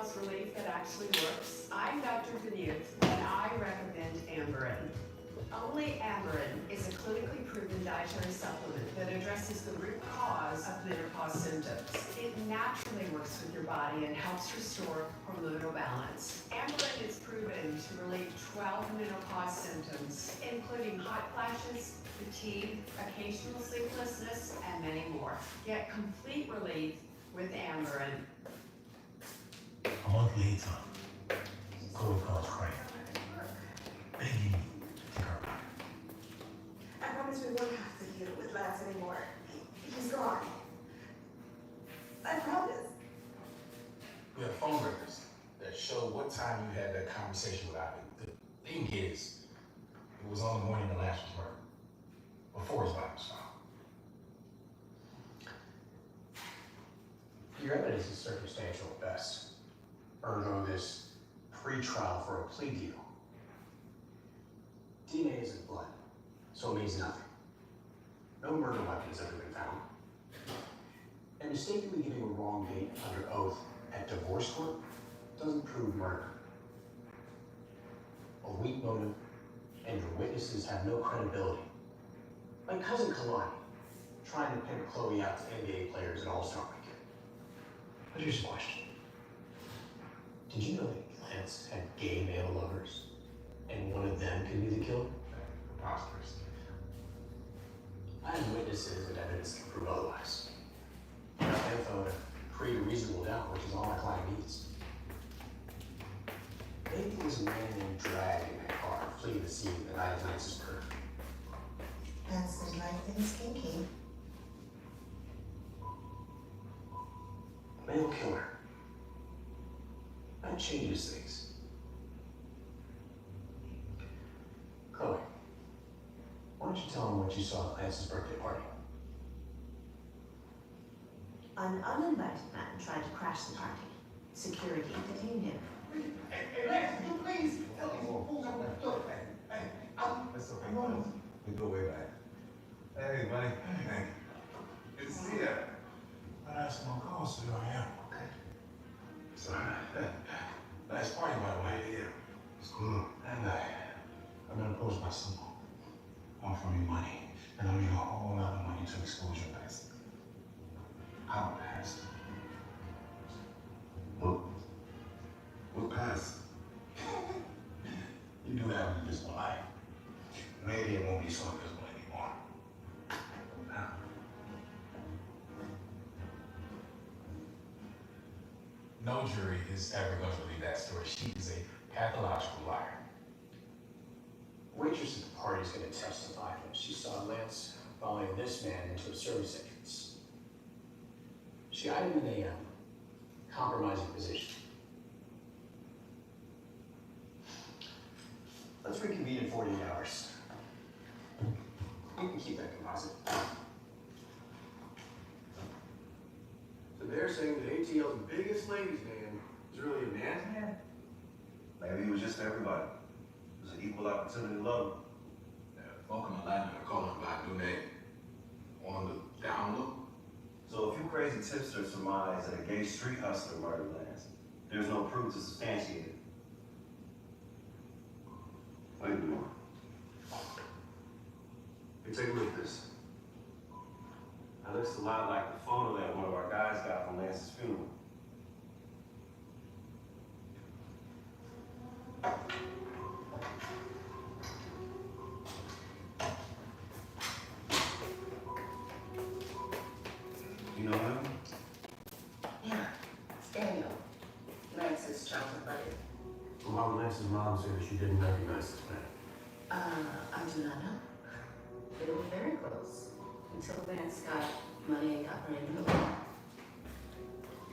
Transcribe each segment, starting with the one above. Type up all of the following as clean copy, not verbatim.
cause relief that actually works? I'm Dr. Beneath, and I recommend Amberin. Only Amberin is a clinically proven dietary supplement that addresses the root cause of menopause symptoms. It naturally works with your body and helps restore hormonal balance. Amberin is proven to relieve 12 menopause symptoms, including hot flashes, fatigue, occasional sleeplessness, and many more. Get complete relief with Amberin. A month later, Chloe calls Craig, begging me to take her back. I promise we won't have to deal with Lance anymore. He's gone. I promise. We have phone records that show what time you had that conversation with Abby. The thing is, it was on the morning the Lance was murdered, before his body was found. Your evidence is circumstantial at best. Ergo, this pre-trial for a plea deal. DNA isn't blood, so it means nothing. No murder weapon has ever been found. And mistakenly giving a wrong date under oath at divorce court doesn't prove murder. A weak motive, and your witnesses have no credibility. My cousin Kalani, trying to pimp Chloe out to NBA players at All-Star Weekend. But here's a question. Did you know that Lance had gay male lovers, and one of them could be the killer? Preposterous. I have witnesses and evidence to prove otherwise. Enough info to create a reasonable doubt, which is all my client needs. Maybe there was a man named Drag in that car fleeing the scene the night of Lance's murder. Lance was nice and stinky. A male killer. That changes things. Chloe, why don't you tell him what you saw at Lance's birthday party? An uninvited man tried to crash the party. Security detained him. Hey, Lance, you please tell these fools I'm gonna do it, man. Hey, It's okay. We go way back. Hey, buddy. Hey. Good to see ya. I asked my call, so here I am. Okay. So, nice party, by the way. Yeah. It's cool. And I'm gonna pose my son. Offer me money, and I'll need a whole lot of money to expose your past. Our past. What pass? You do have an invisible life. Maybe it won't be so invisible anymore. Now. No jury is ever going to believe that story. She is a pathological liar. Waitress at the party is going to testify that she saw Lance following this man into a service entrance. She eyed him in a compromising position. Let's reconvene in 48 hours. You can keep that composite. So they're saying that ATL's biggest ladies man is really a man's man? Maybe he was just for everybody. It was an equal opportunity love. Yeah, folk in Atlanta are calling him by a new name. On the down low. So a few crazy tipsters surmise that a gay street hustler murdered Lance. There's no proof to substantiate it. Wait a minute. Hey, take a look at this. That looks a lot like the photo that one of our guys got from Lance's funeral. You know him? Yeah, it's Daniel. Lance's childhood buddy. Why would Lance's mom say that she didn't recognize this man? I do not know. They were very close until Lance got money and got her into the war.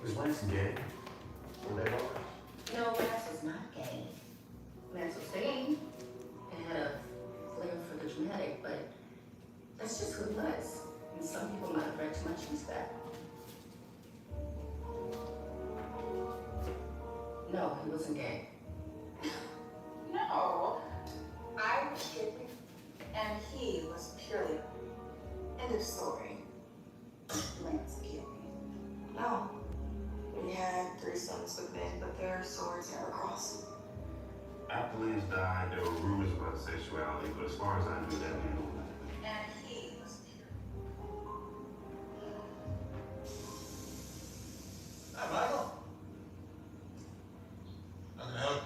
Was Lance gay? Were they lovers? No, Lance was not gay. Lance was vain and had a flair for the dramatic, but that's just who he was. And some people might have read too much into that. No, he wasn't gay. No, I was kidding, and he was purely. End of story. Lance killed me. No, we had 3 sons with men, but their swords never cross. After Liz died, there were rumors about sexuality, but as far as I knew, that didn't know nothing. And he was Hi, Michael. How can I help you?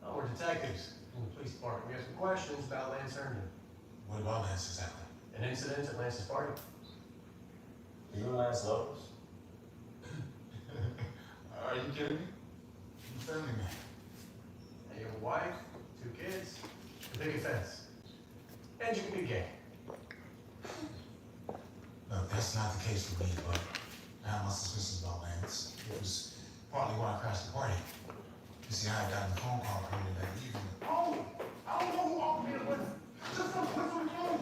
Oh, we're detectives from the police department. We have some questions about Lance Herndon. What about Lance exactly? An incident at Lance's party. You and Lance lovers? Are you kidding me? You family man. And you have a wife, 2 kids, a big offense. And you can be gay. Look, that's not the case for me, but I have my suspicions about Lance. It was partly why I crashed the party. You see, I had gotten a phone call earlier that evening. Oh, I don't know who offered me the weapon. Just some quick on the phone.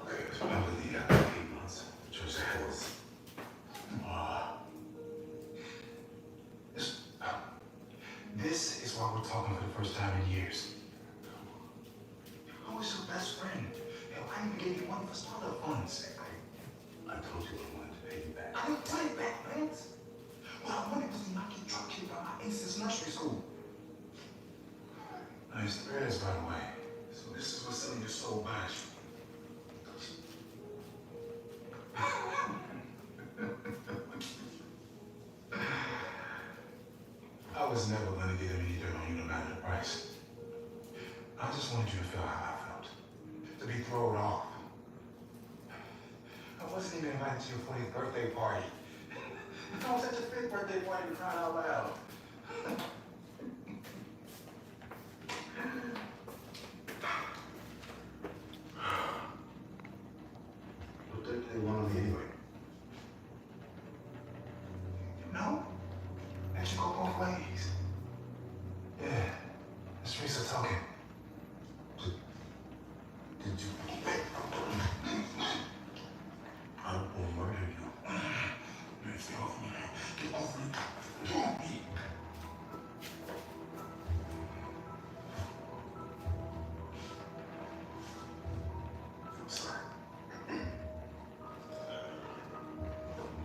Okay, so I believe after 8 months, the church ahead was. This is why we're talking for the first time in years. I was your best friend. Hell, I even gave you money for startup funds. I told you I wanted to pay you back. I didn't pay you back, Lance. What I wanted was to knock your drug kid out my Ace's nursery school. Nice threads, by the way. So this is what's selling your soul bash. I was never gonna get him any dirt on you no matter the price. I just wanted you to feel how I felt. To be thrown off. I wasn't even invited to your 40th birthday party. I was at your 5th birthday party to cry out loud. What did they want of me anyway? You know? That should go both ways. Yeah, the streets are talking. Did you? I will murder you. Let's get off me. Get off me. Get off me. I'm sorry. I'm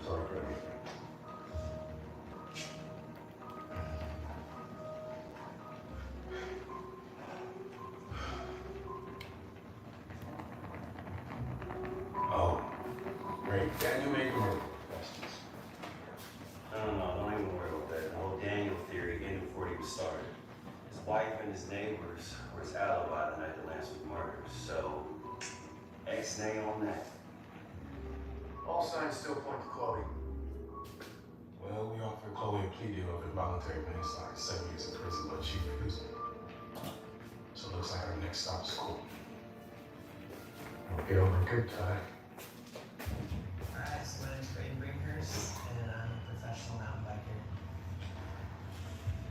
sorry for everything. Oh, great. Daniel made murder questions. No, don't even worry about that. The whole Daniel theory ended before he was started. His wife and his neighbors were his alibi the night that Lance was murdered. So, X-nay on that. All signs still point to Chloe. Well, we offered Chloe a plea deal of involuntary manslaughter, 7 years in prison, but she refused it. So it looks like our next stop is court. Get over a good time. Alright, so my name's Braden Brinkhurst, and I'm a professional mountain biker.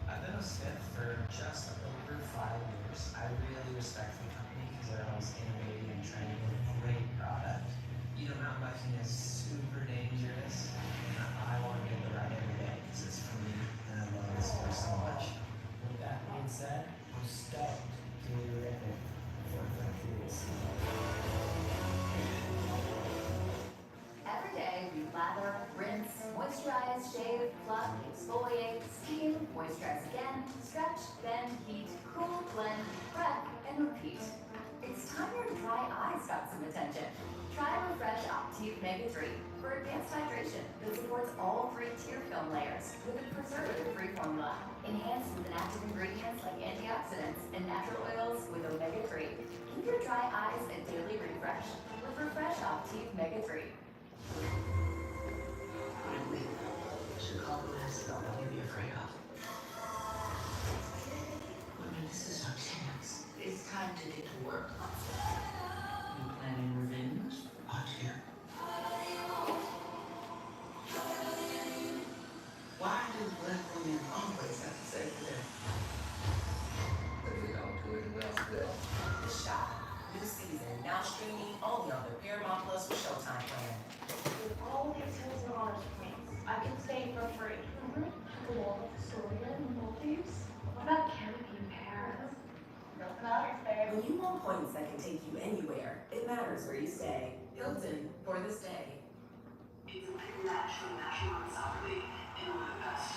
I've been with Smith for just over 5 years. I really respect the company because they're always innovating and trying to get a great product. You know, mountain biking is super dangerous, and I want to get the ride every day because it's for me, and I love this sport so much. With that being said, I'm stoked to be ripping for Furious. Every day we lather, rinse, moisturize, shave, fluff, exfoliate, steam, moisturize again, stretch, bend, heat, cool, blend, prep, and repeat. It's time your dry eyes got some attention. Try Refresh Optique Mega 3 for advanced hydration that supports all 3 tear film layers with a preservative-free formula, enhanced with active ingredients like antioxidants and natural oils with omega-3. Give your dry eyes a daily refresh with Refresh Optique Mega 3. Should call the last about what you'd be afraid of. I mean, this is our chance. It's time to get to work. You planning revenge? Out here. Why do black women always have to say that? If we don't do it, who else will? The Shop. New season, now streaming only on the Paramount Plus with Showtime plan. With all these hills and honors points, I can stay for free. Cool. Astoria and Maldives. What about Canopy in Paris? Nothing matters, babe. When you want points that can take you anywhere, it matters where you stay. Hilton, for this day. It's a big match for the National Women's Soccer League in one of the best.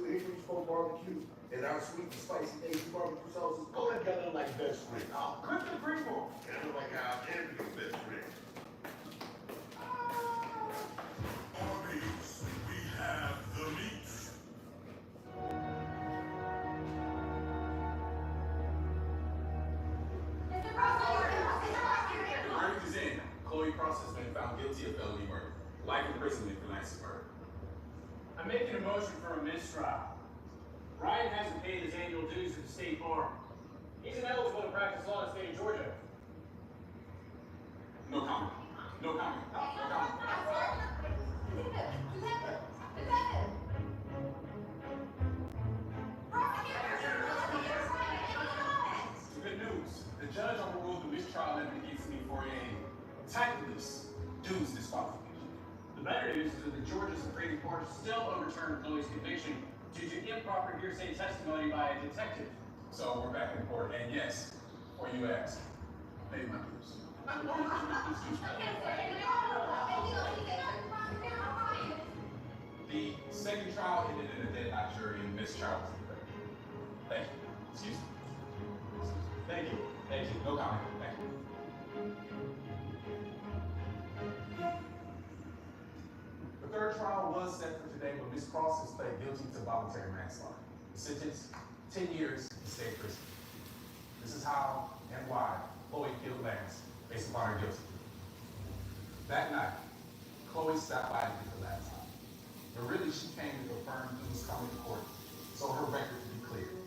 Hickory smoked barbecue and our sweet and spicy Asian barbecue sauces go together like best friends. Oh, couldn't agree more. Kind of like how Anthony's best friend. Arby's, we have the meats. Verdict is in. Chloe Cross has been found guilty of felony murder. Life imprisonment for Lance's murder. I'm making a motion for a mistrial. Ryan hasn't paid his annual dues to the state farm. He's ineligible to practice law in the state of Georgia. No comment. No comment. No comment. Good news. The judge overruled the mistrial levied against me for a tactless dues disqualification. The better news is that the Georgia Supreme Court still overturned Chloe's conviction due to improper hearsay testimony by a detective. So we're back in court, and yes, before you ask, paid my dues. The second trial ended in a deadlock jury, and Miss Charles was the verdict. Thank you. Excuse me. Thank you. Thank you. No comment. Thank you. The third trial was set for today, but Miss Cross has pled guilty to voluntary manslaughter. The sentence, 10 years in state prison. This is how and why Chloe killed Lance, based upon her guilty plea. That night, Chloe stopped by to get the laptop. But really, she came to confirm he was coming to court, so her record could be cleared.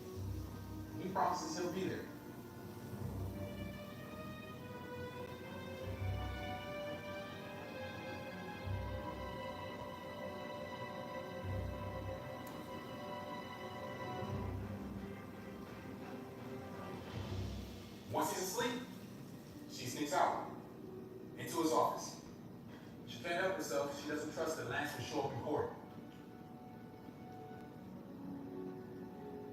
He promises he'll be there. Once he's asleep, she sneaks out into his office. She can't help herself. She doesn't trust that Lance will show up in court.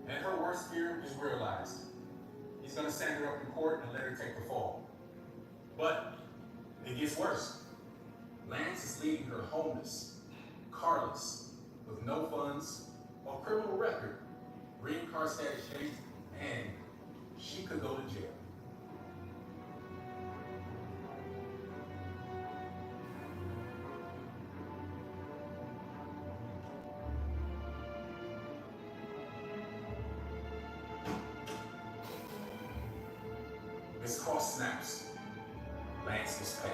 And her worst fear is realized. He's going to stand her up in court and let her take the fall. But it gets worse. Lance is leaving her homeless, carless, with no funds, a criminal record, green card status change, and she could go to jail. Miss Cross snaps. Lance is paid.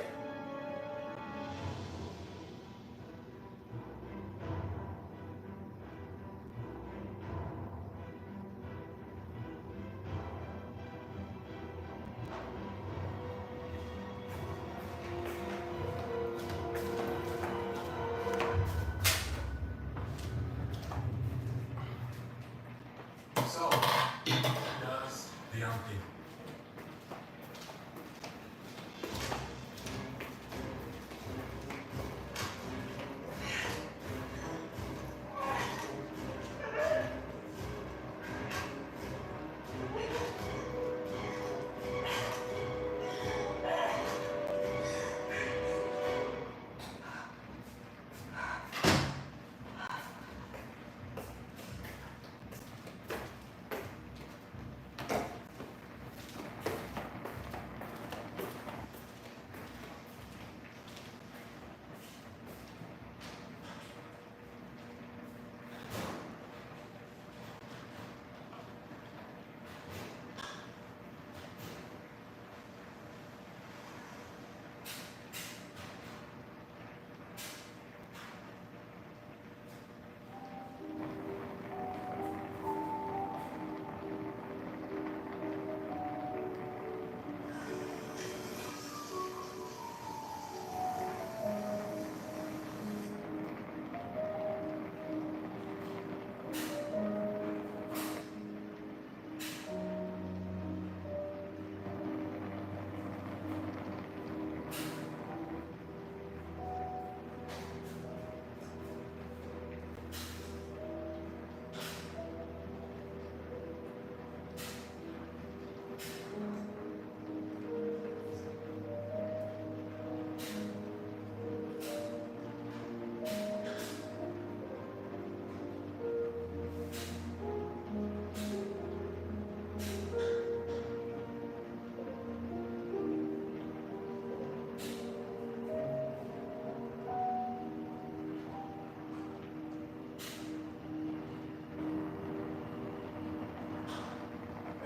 So, he does the unthinkable.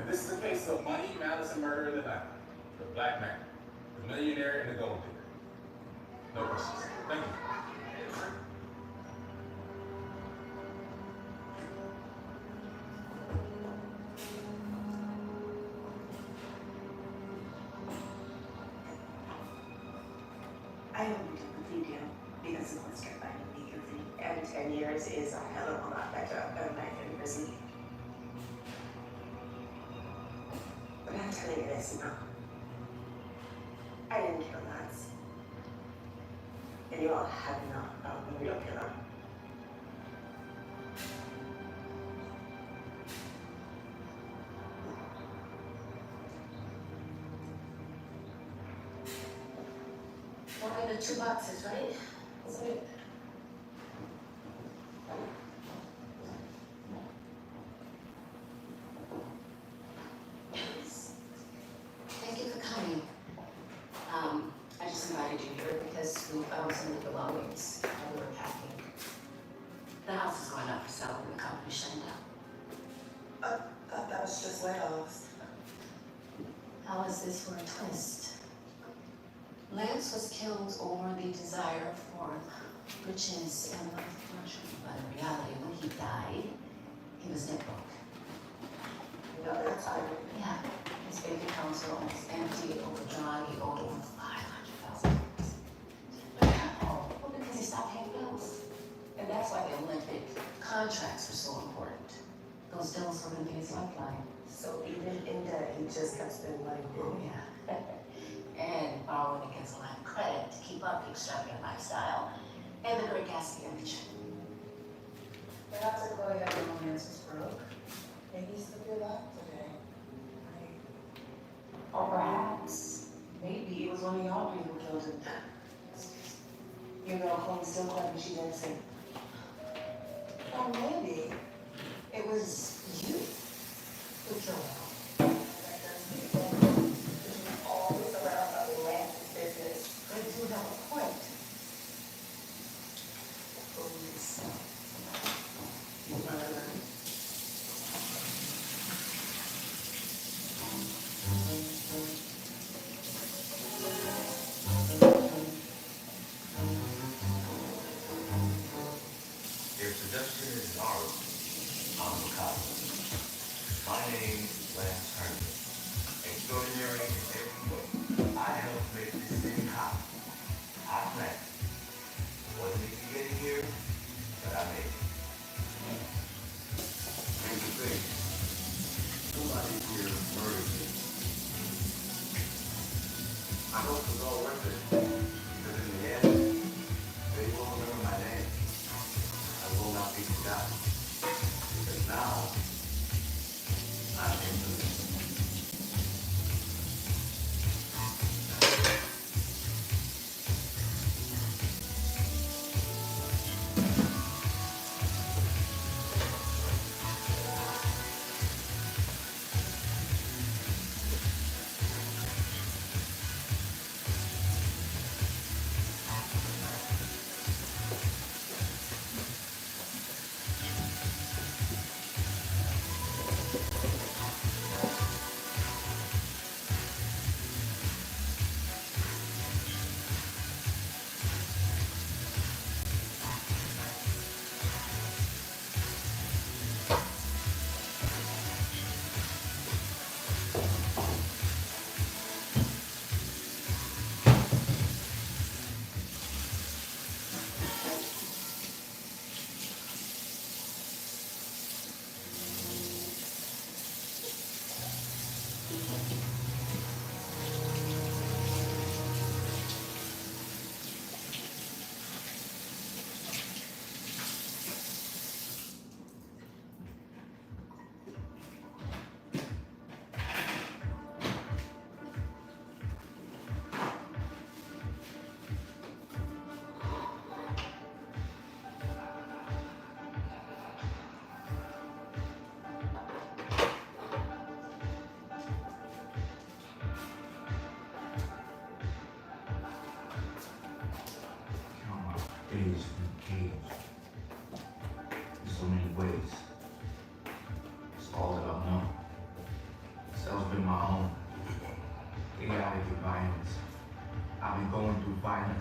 And this is a case of money, malice, and murder in the night. The black man, the millionaire, and the gold digger. No questions. Thank you. I don't need to believe you because the courts can't find me guilty. And 10 years is a hell of a lot better than life in prison. But I'm telling you this now. I didn't kill Lance. And you all have not found the real killer. Only the 2 boxes, right? That's it. Thank you for coming. I just invited you here because we found some of the belongings while we were packing. The house is going up for sale and the company shutting down. That was just layoffs. How is this for a twist? Lance was killed over the desire for riches and wealth fortune, but in reality, when he died, he was net broke. You know, that's irony. Yeah, his bank accounts were almost empty, overdrawn, he owed over $500,000. How? Well, because he stopped paying bills. And that's why the Olympic contracts were so important. Those deals were gonna be his lifeline. So even in debt, he just kept spending money. Oh, yeah. And borrowing against a line of credit to keep up the extravagant lifestyle and the great Gatsby image. Perhaps if Chloe had no romance was broke, maybe he'd still be alive today. Or perhaps, maybe it was one of y'all three who killed him. You know, Chloe's still claiming she didn't see. Or maybe it was you who killed him. Always around other Lance's business. But you have a point. Police. Murder. If seduction is an art, I'm a cop. My name is Lance Herndon. Extraordinary in every way. I helped make this city hot. I planned. Wasn't easy getting here, but I made it. Here's the thing. Nobody here murdered me. I hope it was all worth it. Because in the end, they will remember my name. I will not be forgotten. Because now, I'm infamous.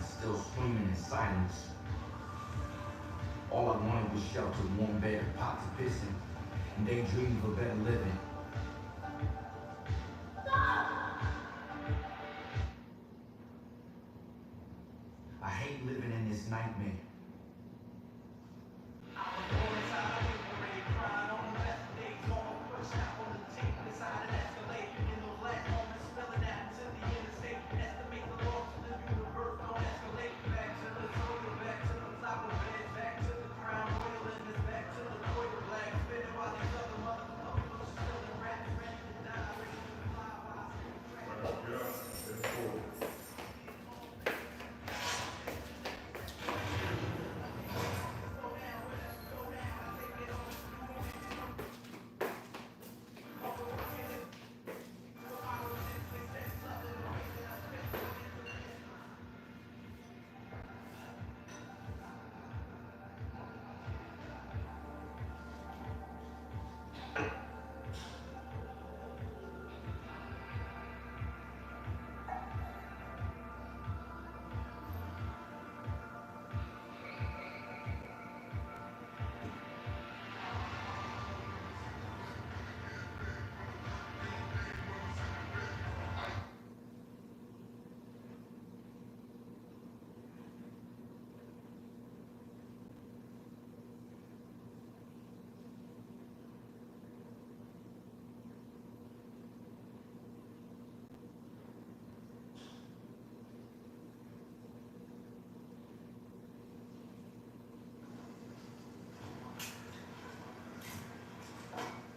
is still screaming in silence. All I wanted was shelter, warm bed, a pot to piss in, and daydream of a better living. I hate living in this nightmare.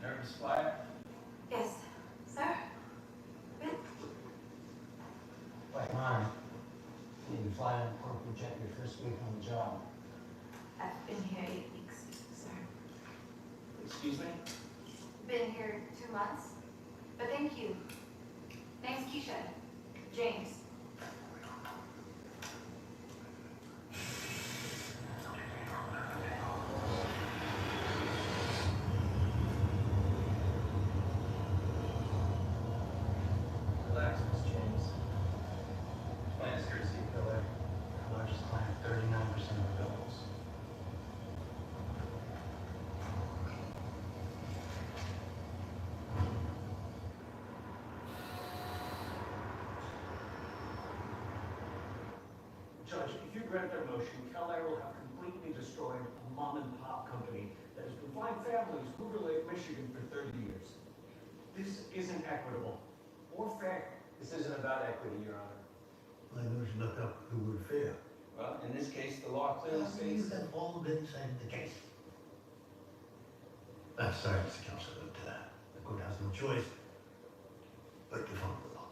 Nervous flyer? Yes, sir. Like mine. You fly on a corporate jet your first week on the job. I've been here 8 weeks, sir. Excuse me? Been here 2 months, but thank you. Name's Keisha. James. Relax, Miss James. Plan is here to see Holar. Our largest client, 39% of the bills. Judge, if you grant their motion, Holar will have completely destroyed a mom-and-pop company that has been flying families Hoover Lake, Michigan for 30 years. This isn't equitable or fair. This isn't about equity, Your Honor. I know you look up the word fair. Well, in this case, the law clearly You states. have all been inside the case. I'm sorry, Mr. Counselor, but the court has no choice but to follow the law.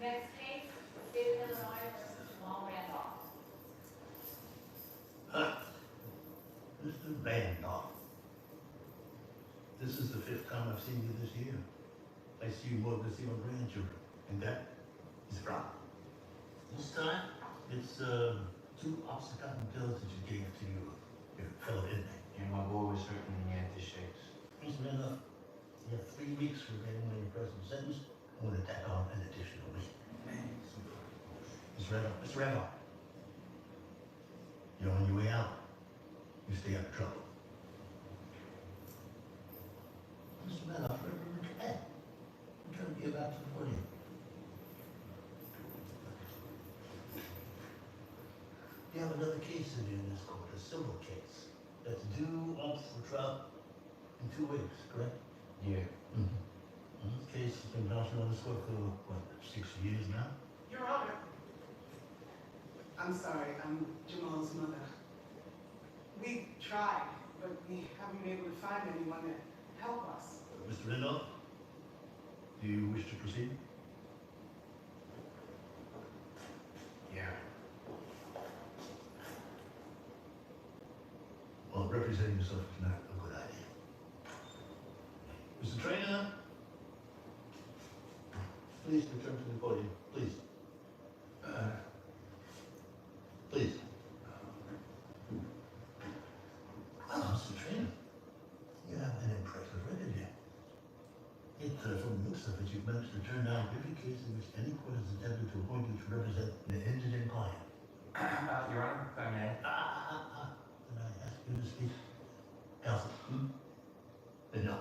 Next case, State of Illinois versus Jamal Randolph. Mr. Randolph. This is the 5th time I've seen you this year. I see you more than see my grandchildren, and that is a problem. This time, it's 2 oxycontin pills that you gave to your fellow inmate. And my boy was hurting in the aftershakes. Mr. Randolph, you have 3 weeks remaining on your present sentence. I'm going to tack on an additional week. Mr. Randolph, you're on your way out. You stay out of trouble. Mr. Randolph, look at that. I'm trying to get back to the podium. You have another case to do in this court, a civil case. That's due up for trial in 2 weeks, correct? Yeah. This case has been bouncing on this court for, what, 6 years now? Your Honor. I'm sorry, I'm Jamal's mother. We tried, but we haven't been able to find anyone to help us. Mr. Randolph, do you wish to proceed? Yeah. Well, representing yourself is not a good idea. Mr. Trainer, please return to the podium, please. Please. Well, Mr. Trainer, you have an impressive record here. It from the looks of it, you've managed to turn down every case in which any court has attempted to appoint you to represent an indigent client. Your Honor, if I may. Can I ask you to speak? Counsel? No,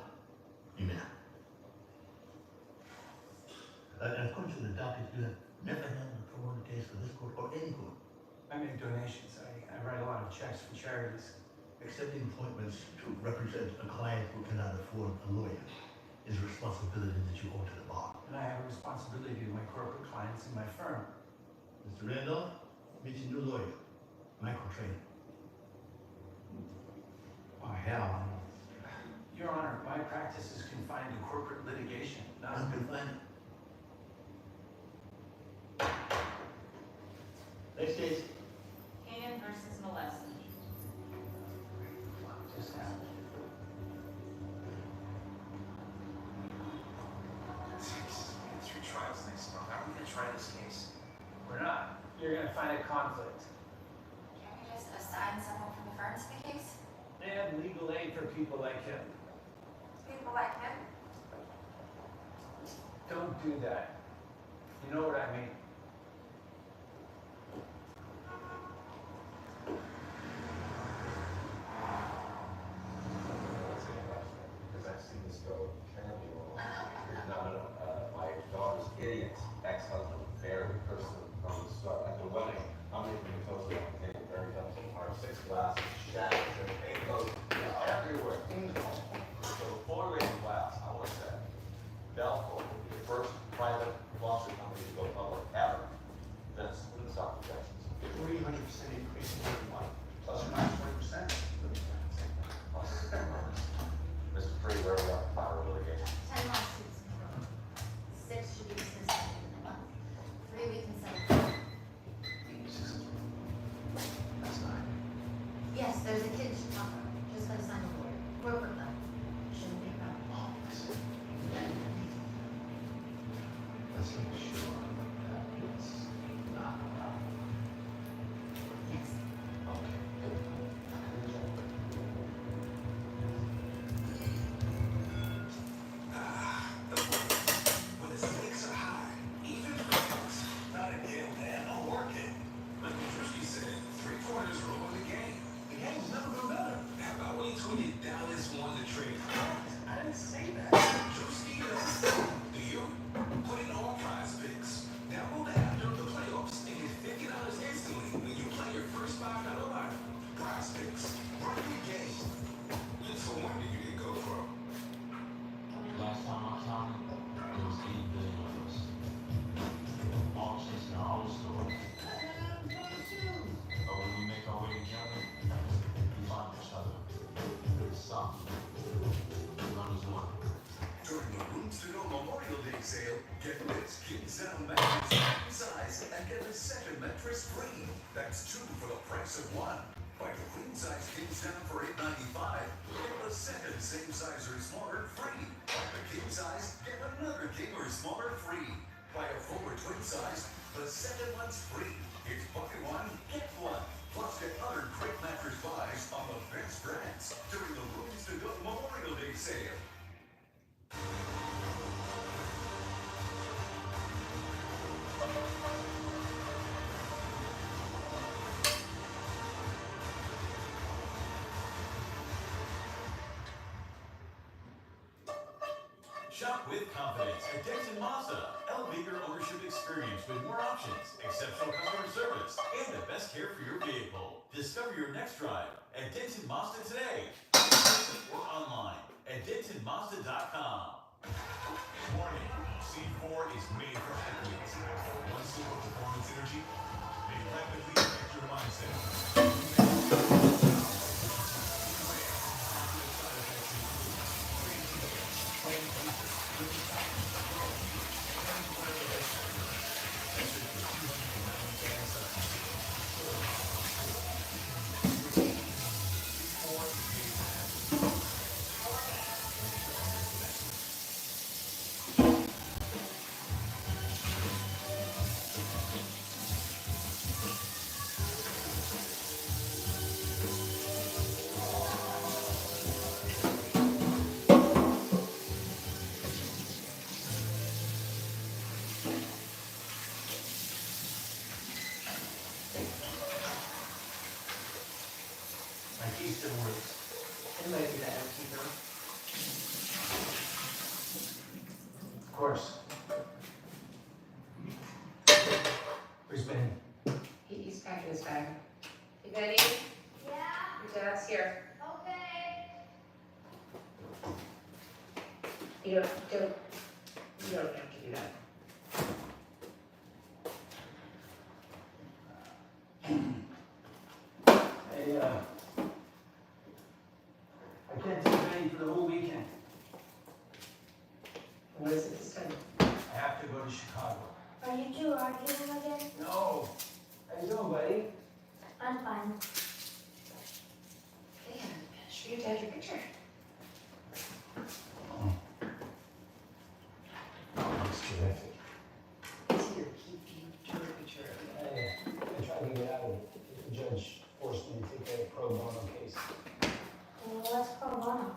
you may not. According to the docket, you have never handled a pro bono case for this court or any court. I make donations. I write a lot of checks for charities. Accepting appointments to represent a client who cannot afford a lawyer is a responsibility that you owe to the bar. And I have a responsibility to my corporate clients and my firm. Mr. Randolph, meet your new lawyer, Michael Trainer. Oh, hell. Your Honor, my practice is confined to corporate litigation, not confined. Next case. Hayden versus Molesky. just happened. Three trials next month. How are we gonna try this case? We're not. You're gonna find a conflict. Can't we just assign someone from the firm to the case? They have legal aid for people like him. People like him? Don't do that. You know what I mean. Because I've seen this go terribly wrong. No. My daughter's idiot ex-husband, very personal from the start. At the wedding, I'm making a toast on the table, very helpful. Our 6 glasses, shatters, and goes everywhere. So the 4-rated glass, I want to say, Belco will be the first private lawsuit company to go public ever. That's within stock projections. 300% increase in everyone, plus or minus 20%. Mr. Free, where are we at? Fire litigation. 10 lawsuits in a row. 6 should be dismissed by the end of the month. 3 we can settle. That's 9. Yes, there's a kid in Chicago. Just gotta sign a lawyer. Work with them. Shouldn't be a problem. Let's make sure that it's not a problem. Yes. Okay, good. When the stakes are high, even critics, not again, man, I'm working. Like Drewski said, 3 quarters ruin the game. The game's never been better. How about when you tweeted Dallas won the trade? I didn't say that. Drewski doesn't. Do you? Put in all prize picks. Download the app during the playoffs and get $50 instantly when you play your first $5 line. Prize picks. Run your game. So when did you get go from? Last time I counted, it was $8 billion. Auctions in our store. But when we make our way together, we find each other. Something. None is one. During the Rooms to Go Memorial Day sale, get this king sound mattress king size and get a second mattress free. That's 2 for the price of 1. Buy the queen size king sound for $8.95. Get a second same size or smaller free. Buy the king size, get another king or smaller free. Buy a full or twin size, the second one's free. It's bucket 1, get 1. Plus get other great mattress buys on the best brands during the Rooms to Go Memorial Day sale. Shop with confidence at Denton Mazda. Elevate your ownership experience with more options, exceptional customer service, and the best care for your vehicle. Discover your next drive at Denton Mazda today. Or online at DentonMazda.com. Warning, C4 is made for athletes. One sip of performance energy may rapidly affect your mindset. course. Where's Benny? He's packing his bag. Hey, Benny? Yeah? Your dad's here. Okay. You don't have to do that. Hey, I can't see Benny for the whole weekend. What is it this time? I have to go to Chicago. Are you two arguing again? No. How you doing, buddy? I'm fine. Hey, show your dad your picture. That's terrific. It's here. He drew a picture of it. I tried to get out of it. The judge forced me to take a pro bono case. Well, what's pro bono?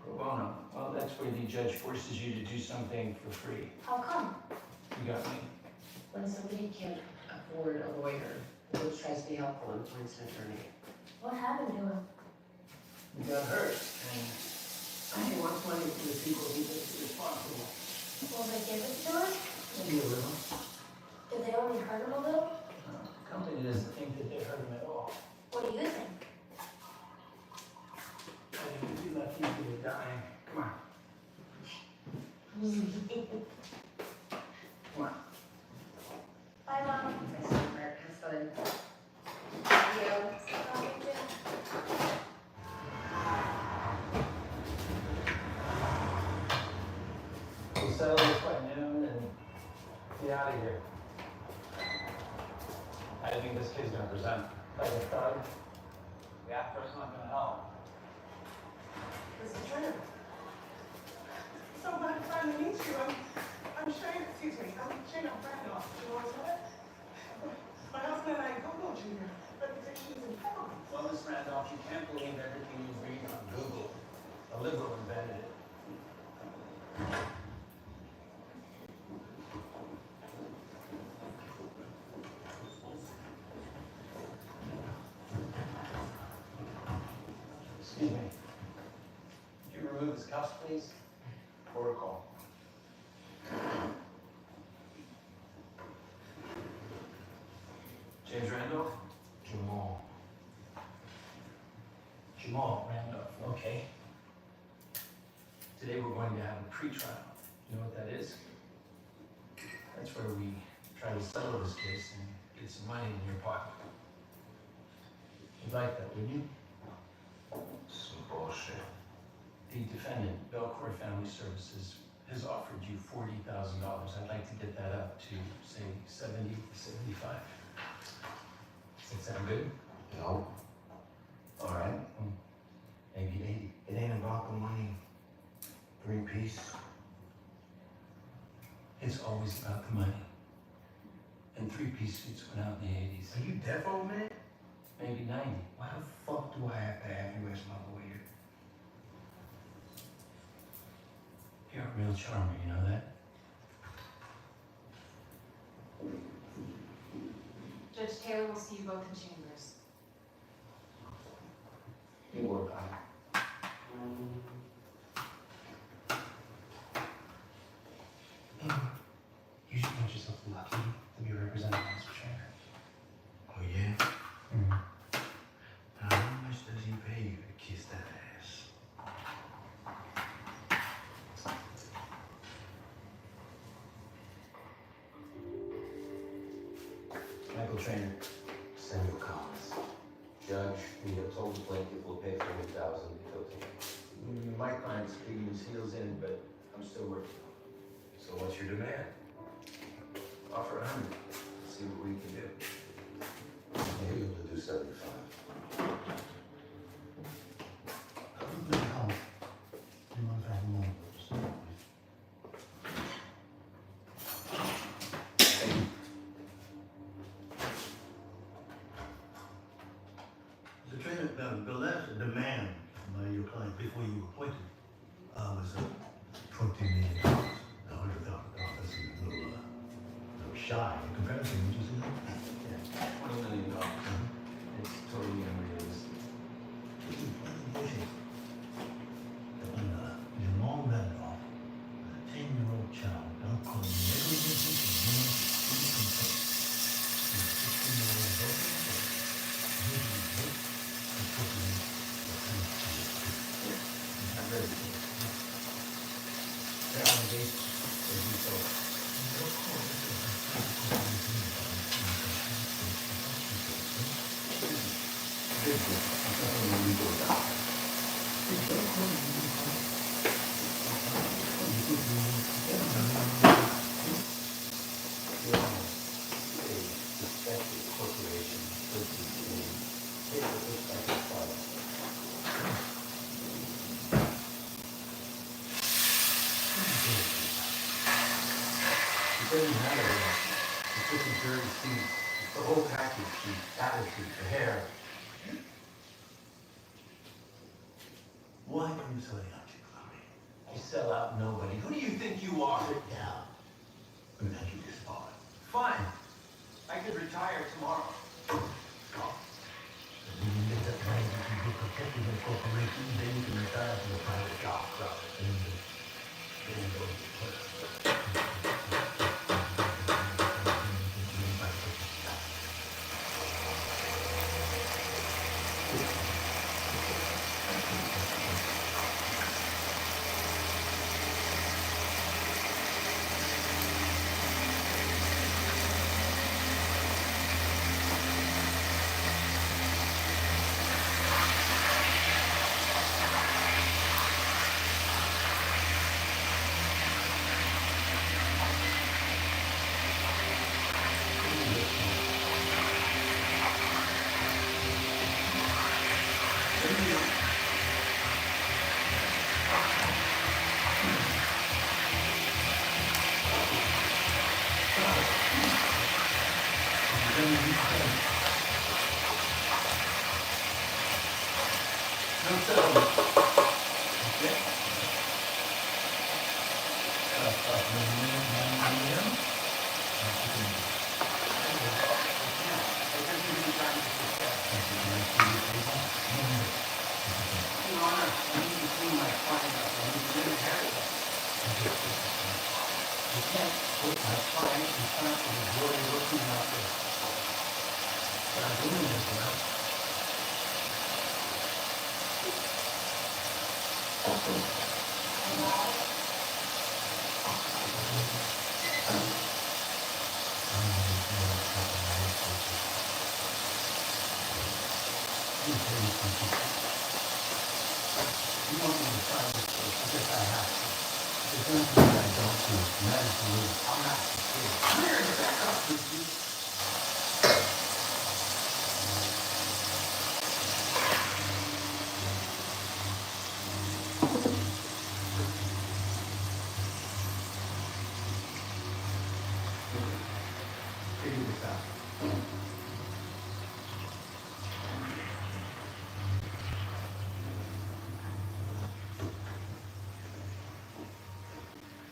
Pro bono? Well, that's where the judge forces you to do something for free. How come? You got me? When somebody can't afford a lawyer, the judge tries to be helpful and appoints an attorney. What happened to him? You got hurt, and he wants money from the people he thinks are responsible. Will they give it to him? Maybe a little. Did they only hurt him a little? The company doesn't think that they hurt him at all. What do you think? I think if you left him to die. Come on. Come on. Bye, Mom. Nice work, Mark. Have fun. See you. Love you too. We'll settle this by noon and get out of here. I think this kid's gonna present like a thug. The actor's not gonna help. Mr. Turner. So glad to finally meet you. I'm Shane, excuse me, I'm Shane Randolph. You know what? My husband and I Googled you. Your reputation is impeccable. Well, Miss Randolph, you can't believe everything you read on Google. A liberal invented it. Excuse me. Could you remove his cuffs, please? Protocol. James Randolph? Jamal. Jamal Randolph, okay. Today we're going to have a pre-trial. You know what that is? That's where we try to settle this case and get some money in your pocket. You'd like that, wouldn't you? Some bullshit. The defendant, Belcourt Family Services, has offered you $40,000. I'd like to get that up to, say, 70, 75. Does that sound good? No. All right. Maybe 80. It ain't about the money. 3-piece. It's always about the money. And 3-piece suits went out in the 80s. Are you deaf, old man? Maybe 90. Why the fuck do I have to have you as my lawyer? You're a real charmer, you know that? Judge Taylor will see you both in chambers. You work on it. You should count yourself lucky to be represented by Mr. Trainer. Oh, yeah? Now, how much does he pay you to kiss that ass? Michael Trainer. Samuel Collins. Judge, we have told the plaintiff will pay $40,000 guilty. My client's digging his heels in, but I'm still working. So what's your demand? Offer 100. See what we can do. Maybe able to do 75. Mr. Collins, do you mind if I have a moment? Mr. Trainer, the last demand by your client before you were appointed was $20 million. $100,000 is a little shy in comparison, would you say? $20 million. It's totally unrealistic. Jamal Randolph, 10 congregation as you saw. It doesn't matter. It's just a dirty seat. It's the whole package, the attitude, the hair. Why are you so young, Chloe? I sell out nobody. Who do you think you are? Sit down. And then you just fall. Fine. I could retire tomorrow. When you get that money, you can get protected in a corporation, then you can retire from a private job. Then you go to the clerk.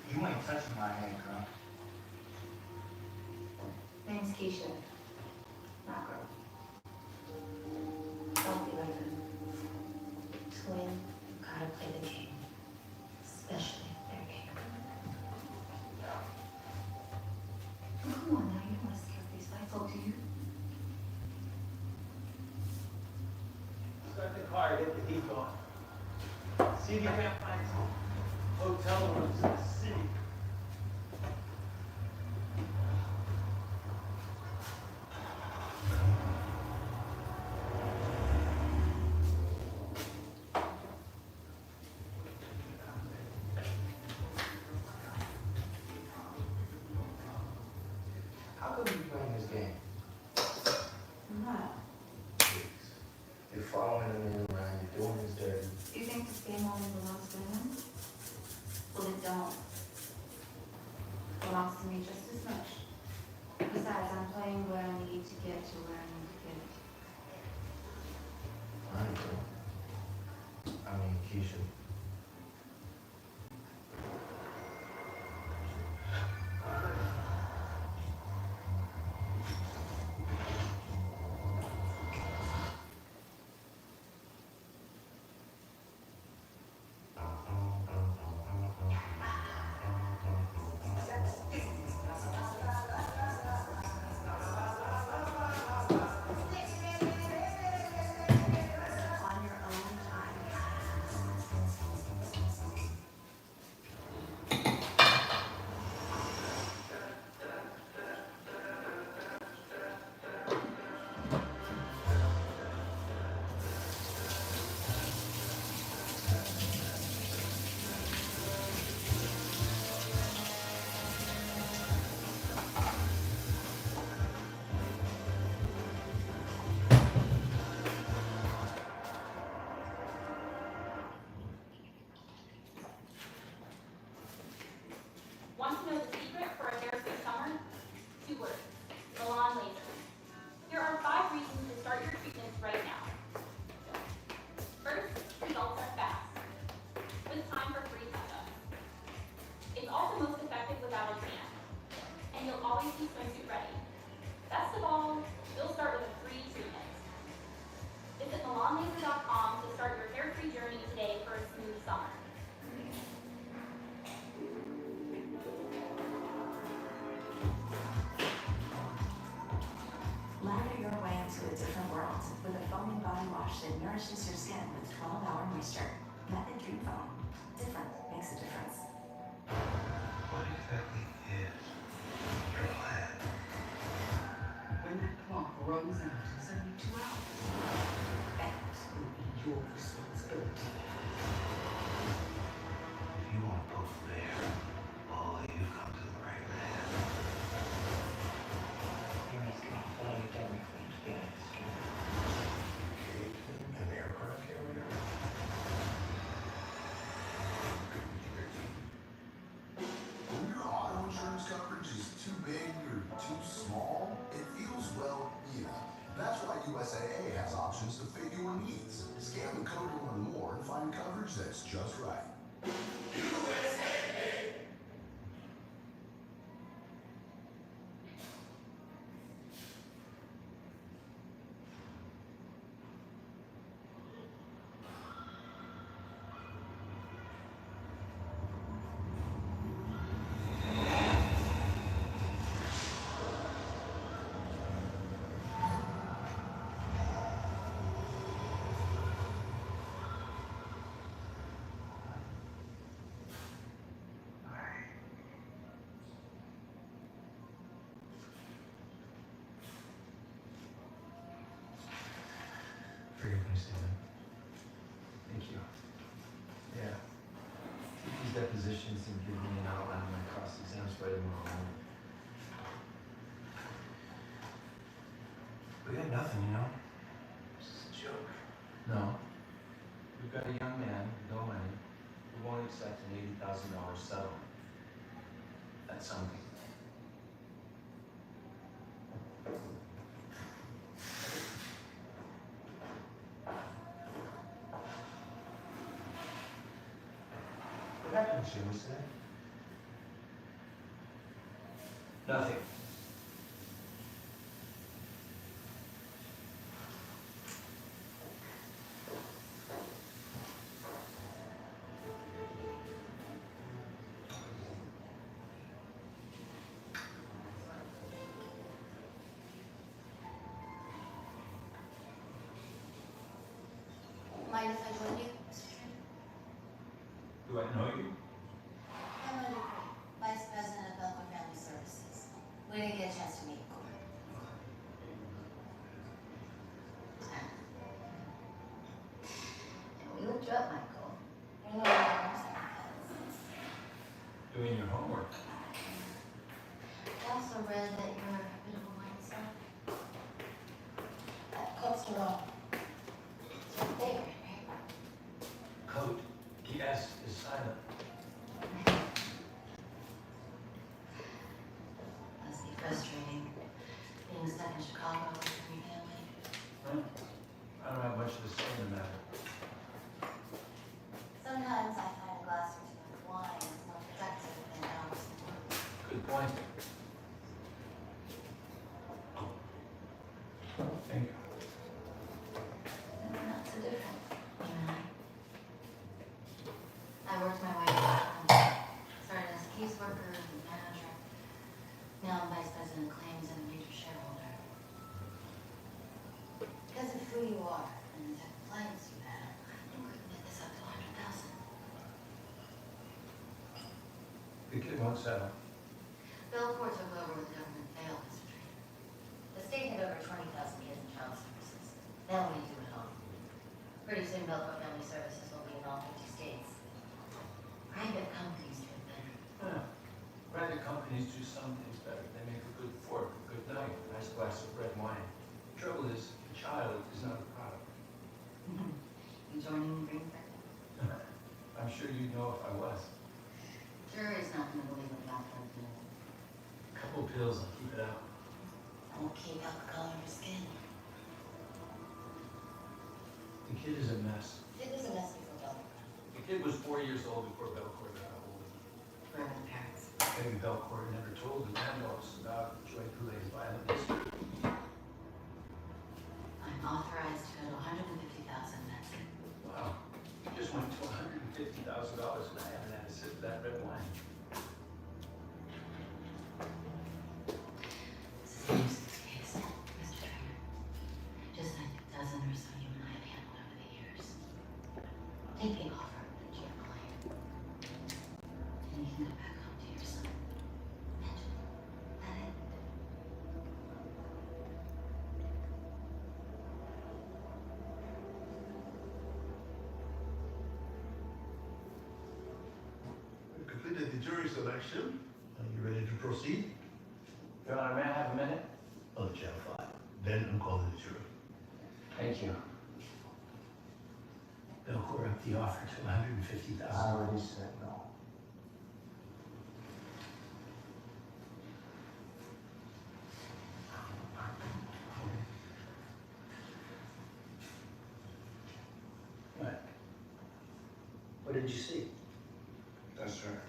You ain't touching my head, girl. Name's Keisha. Not girl. Don't be like them. Twin, you gotta play the game. Especially their game. Come on now, you don't want to skip these fights, oh, do you? Start the car, get the heat on. See if you can't find some hotel rooms in the city. How come you playing this game? I'm not. You're following the man around, you're doing his dirty. You think this game only belongs to him? Well, it don't. It belongs to me just as much. Besides, I'm playing where I need to get to where I need to get. I know. I mean, Keisha. On your own time. that nourishes your skin with 12-hour moisture. Method Dream Foam. Different makes a difference. What exactly is your plan? When that clock runs out in 72 hours, that will be your responsibility. If you want to poke the bear, oh, you've come to the right man. You must be flying down from space. An aircraft carrier? When your auto insurance coverage is too big or too small, it feels, well, that's why USAA has options to fit your needs. Scan the code to learn more and find coverage that's just right. Forgive me, Stephen. Thank you. Yeah. These depositions and give me an outline of my cross-exams by tomorrow morning. We got nothing, This is a joke. No. We've got a young man with no money who won't accept an $80,000 settlement. That's something. What happened, Jim? Was that? Nothing. Mind if I join you, Mr. Tran? Do I know you? Emily Dupree, Vice President of Belcourt Family Services. We didn't get a chance to meet in court. And we looked you up, Michael. You're no longer nursing defense. Doing your homework. I also read that you're a bit of a wine snob. That coat's the wrong. It's your favorite, right? Coat. The S is silent. Must be frustrating being stuck in Chicago away from your family. Huh? I don't have much to say in the matter. Sometimes I find a glass or two of wine is more productive than hours of work. Good point. Thank you. We're not so different, you and I worked my way up. Started as a caseworker and manager. Now I'm vice president of claims and a major shareholder. Because of who you are and the type of clients you have, I think we can get this up to 100,000. The kid won't settle. Belcourt took over with government failed, Mr. Trainer. The state had over 20,000 kids in child services. Now we do it all. Pretty soon Belcourt Family Services will be in all 50 states. Private companies do it better. Huh. Private companies do some things better. They make a good fork, a good knife, a nice glass of red wine. The trouble is, the child is not a product. You joining the Green Circle? I'm sure you'd know if I was. Jury's not going to believe what the doctors do. A couple pills, I'll keep it out. I won't keep out the color of your skin. The kid is a mess. It was a mess before Belcourt. The kid was 4 years old before Belcourt got a hold of him. Where were the parents? Maybe Belcourt never told the Randolphs about Joy Goulet's violent history. I'm authorized to go to 150,000, that's it. Wow. You just went to $150,000 and I haven't had a sip of that red wine. This is a nuisance case, Mr. Trainer. Just like a dozen or so you and I have handled jury selection. Are you ready to proceed? Your Honor, may I have a minute? On the channel 5. Then I'm calling the jury. Thank you. Belcourt upped the offer to $150,000. I already said no. What? What did you see? That's right.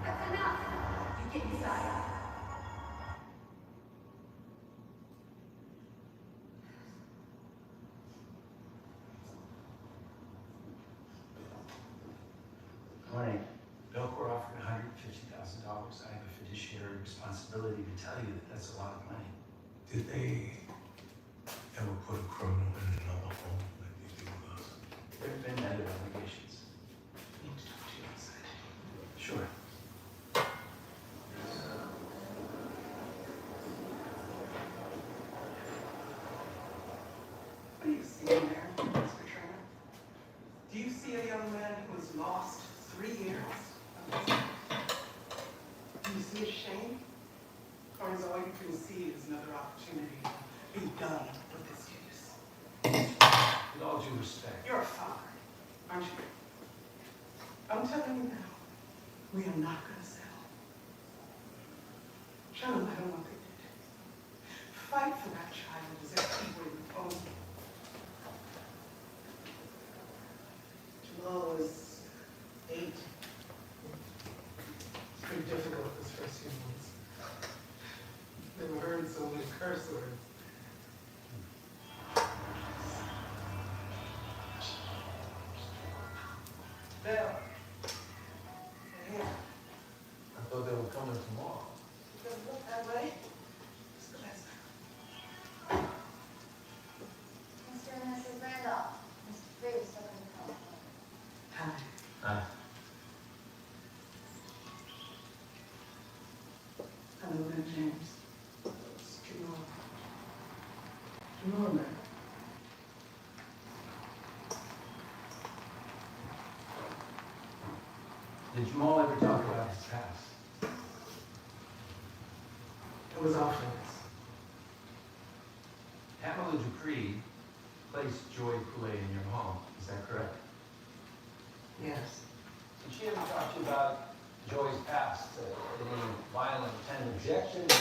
That's enough. You get inside. Morning. Belcourt offered $150,000. I have a fiduciary responsibility to tell you that that's a lot of money. Did they ever put a criminal in another home like they do with us? There have been other allegations. I need to talk to you outside. Sure. What do you see in there, Mr. Turner? Do you see a young man who has lost 3 years of his life? Do you see a shame? Or is all you can see is another opportunity to be done with this case? With all due respect. You're a father, aren't you? I'm telling you now, we are not going to settle. Show them what they did. Fight for that child as if he were your own. Jamal was 8. It's pretty difficult this first few months. Never heard so many curse words. Belle. Yeah. I thought they were coming tomorrow. It doesn't look that way. Just glass. Mr. and Mrs. Randolph. Mr. Free was stuck on the phone. Hi. Hi. Hello there, James. It's Jamal. Jamal, man. Did Jamal ever talk about his past? It was off limits. Pamela Dupree placed Joy Poulet in your home. Is that correct? Yes. Did she ever talk to you about Joy's past? Any violent tendencies? Objection, no.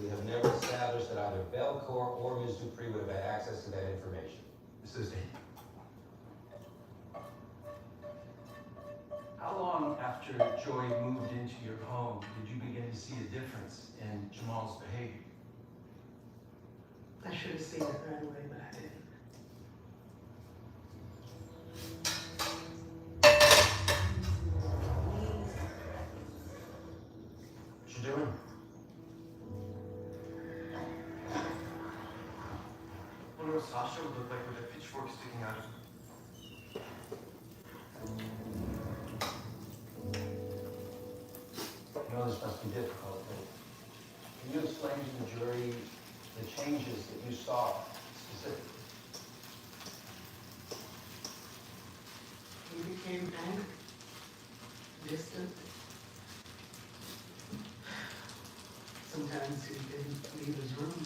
We have never established that either Belcourt or Ms. Dupree would have had access to that information. Mrs. Day. How long after Joy moved into your home did you begin to see a difference in Jamal's behavior? I should have seen it right away, but I didn't. What you doing? Wonder what Sasha would look like with a pitchfork sticking out of him. I know this must be difficult, but can you explain to the jury the changes that you saw specifically? He became angry, distant. Sometimes he didn't leave his room.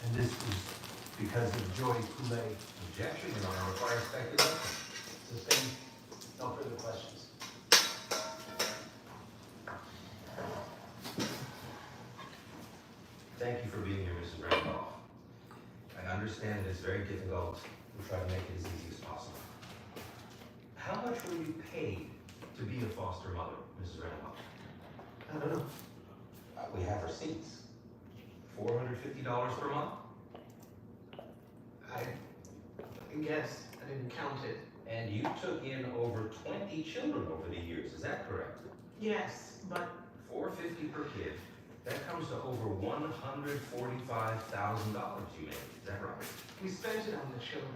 And this was because of Joy Poulet. Objection, Your Honor, requires speculation. Sustained. No further questions. Thank you for being here, Mrs. Randolph. I understand it is very difficult. We'll try to make it as easy as possible. How much were you paid to be a foster mother, Mrs. Randolph? I don't know. We have receipts. $450 per month? I guess I didn't count it. And you took in over 20 children over the years, is that correct? Yes, but $450 per kid. That comes to over $145,000 you made, is that right? We spent it on the children.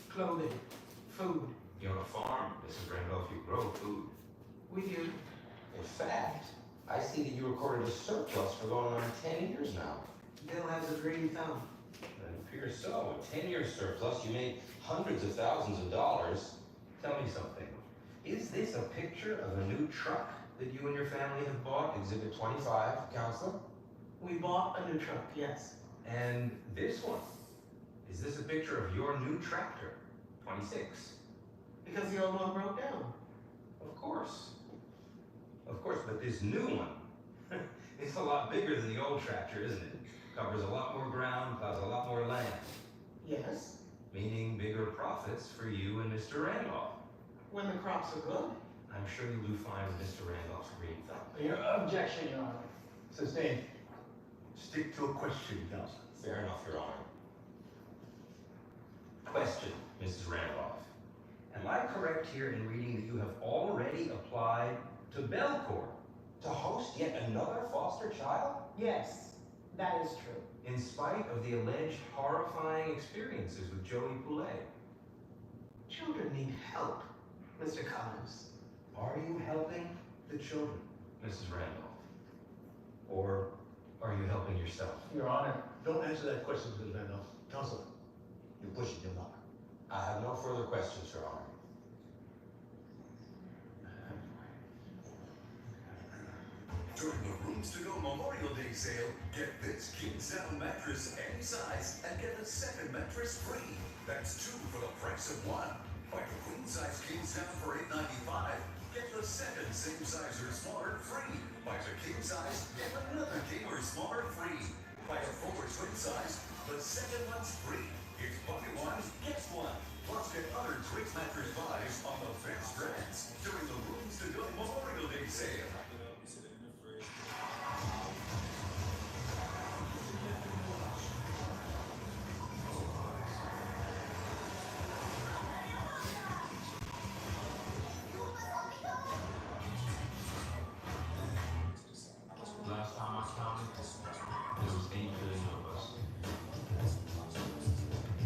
Clothing, food. You're on a farm, Mrs. Randolph, you grow food. We do. In fact, I see that you recorded a surplus for going on 10 years now. Bill has a green thumb. It appears so. A 10-year surplus, you made hundreds of thousands of dollars. Tell me something. Is this a picture of a new truck that you and your family have bought? Exhibit 25, Counselor? We bought a new truck, yes. And this one? Is this a picture of your new tractor? 26. Because the old one broke down. Of course. Of course, but this new one, it's a lot bigger than the old tractor, isn't it? Covers a lot more ground, plows a lot more land. Yes. Meaning bigger profits for you and Mr. Randolph. When the crops are good. I'm sure you'll do fine with Mr. Randolph's green thumb. Your objection, Your Honor. Sustained. Stick to a question, Counselor. Fair enough, Your Honor. Question, Mrs. Randolph. Am I correct here in reading that you have already applied to Belcourt to host yet another foster child? Yes, that is true. In spite of the alleged horrifying experiences with Joey Poulet. Children need help, Mr. Connors. Are you helping the children, Mrs. Randolph? Or are you helping yourself? Your Honor, don't answer that question, Mr. Randolph. Counselor, you're pushing your luck. I have no further questions, Your Honor. During the Rooms to Go Memorial Day sale, get this king sound mattress any size and get a second mattress free. That's 2 for the price of 1. Buy the queen size king sound for $8.95. Get the second same size or smaller free. Buy the king size, get another king or smaller free. Buy a full or twin size, the second one's free. If buy one, get one. Plus get other great mattress buys on the best brands during the Rooms to Go Memorial Day sale. Last time I counted, there was 8 billion of us.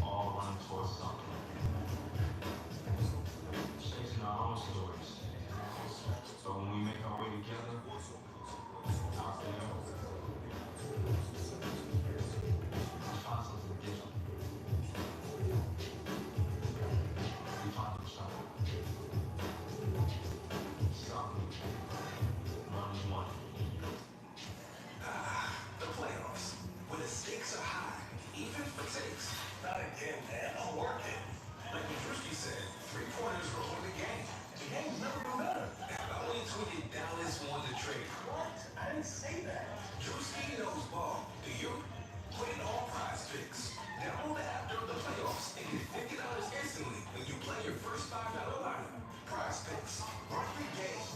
All running towards something. Chasing our own stories. But when we make our way together, out there, we find something different. We find each other. Something. Money, money. The playoffs, where the stakes are high, even for takes. Not again, man. I'm working. Like Drewski said, 3-pointers are only the game. The game's never been better. I only tweeted Dallas won the trade. What? I didn't say that. Drewski knows ball. Do you? Put in all prize picks. Download the app during the playoffs and get $50 instantly when you play your first $5 lineup. Prize picks. Mark the game.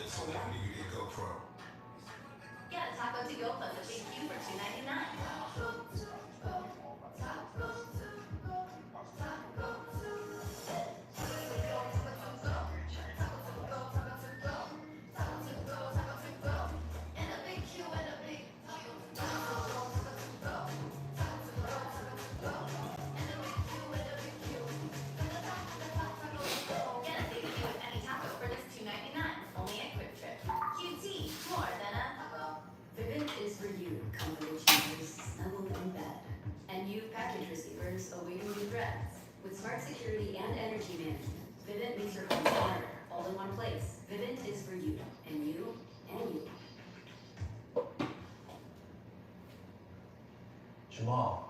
So when do you get GoPro? Get a taco to go plus a big Q for $2.99. And a big Q and a big Get a big Q with any taco for just $2.99. Only at Quick Trip. QT, more than a taco. Vivint is for you, comfort achievers snuggled in bed. And you package receivers awaiting new threats. With smart security and energy management, Vivint makes your home smarter, all in one place. Vivint is for you, and you, and you. Jamal.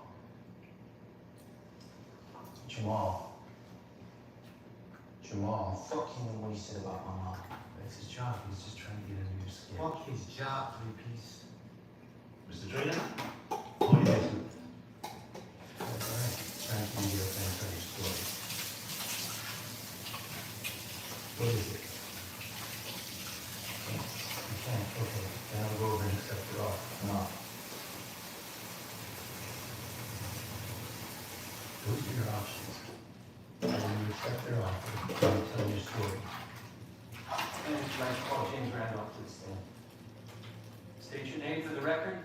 Jamal, fuck him and what he said about my mom. It's his job. He's just trying to get under your skin. Fuck his job, three-piece. Mr. Trainer? What do you guys do? That's all right. Trying to give you a fan tell your story. What is it? You can't. Okay. Then I'll go over and accept it off. No. Those are your options. When you accept their offer, you tell your story. And I'd like to call James Randolph to the stand. State your name for the record.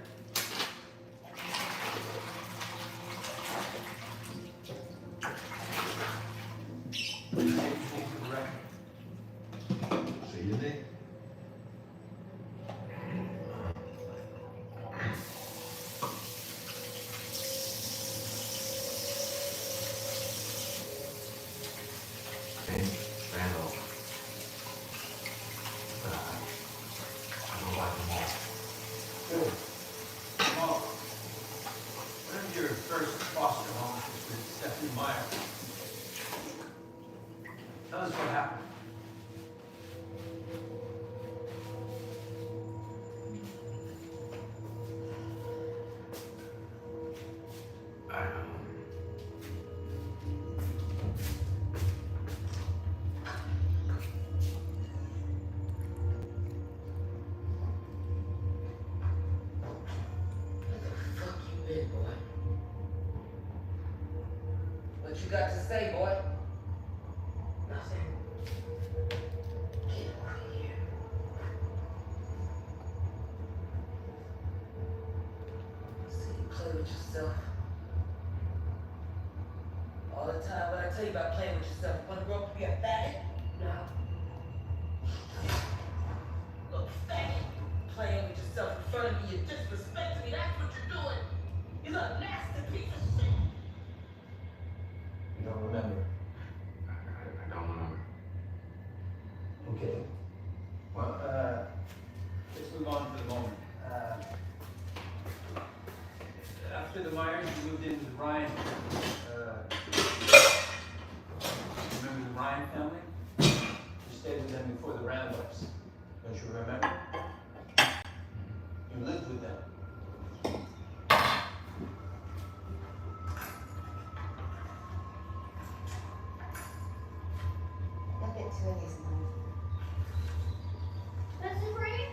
foster home with Stephanie Meyer. Tell us what happened. Big boy. What you got to say, boy? Nothing. Get over here. See you play with yourself. All the time when I tell you about playing with yourself, you wanna grow up to be a faggot? No. Look, faggot. Playing with yourself in front of me, you're disrespecting me, that's what you're doing. You're a nasty piece of shit. You don't remember? I don't remember. Okay. Well, let's move on for the moment. After the Myers, you moved into the Ryan. Remember the Ryan family? You stayed with them before the Randolphs. Don't you remember? You lived with them. Don't get too of these money. That's free?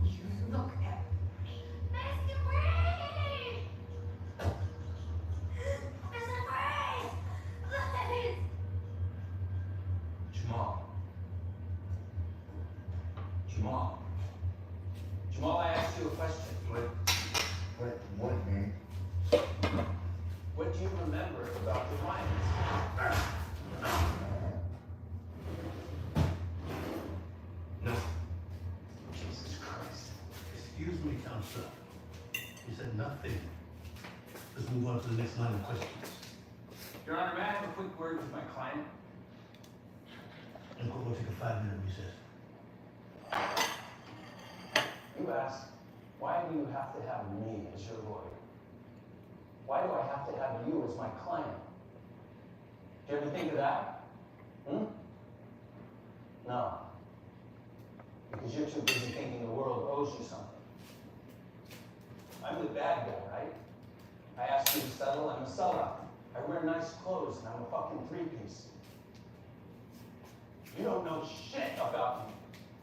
You look at Mr. Free! Mr. Free! Please! Jamal. Jamal. Jamal, I asked you a question. What, man? What do you remember about the Ryans? No. Jesus Christ. Excuse me, counselor. You said nothing. Let's move on to the next line of questions. Your Honor, may I have a quick word with my client? And we'll take a 5-minute recess. You asked, why do you have to have me as your lawyer? Why do I have to have you as my client? Do you ever think of that? No. Because you're too busy thinking the world owes you something. I'm the bad guy, right? I ask you to settle, I'm a sellout. I wear nice clothes and I'm a fucking three-piece. You don't know shit about me.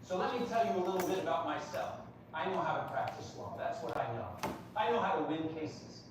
So let me tell you a little bit about myself. I know how to practice law. That's what I know. I know how to win cases.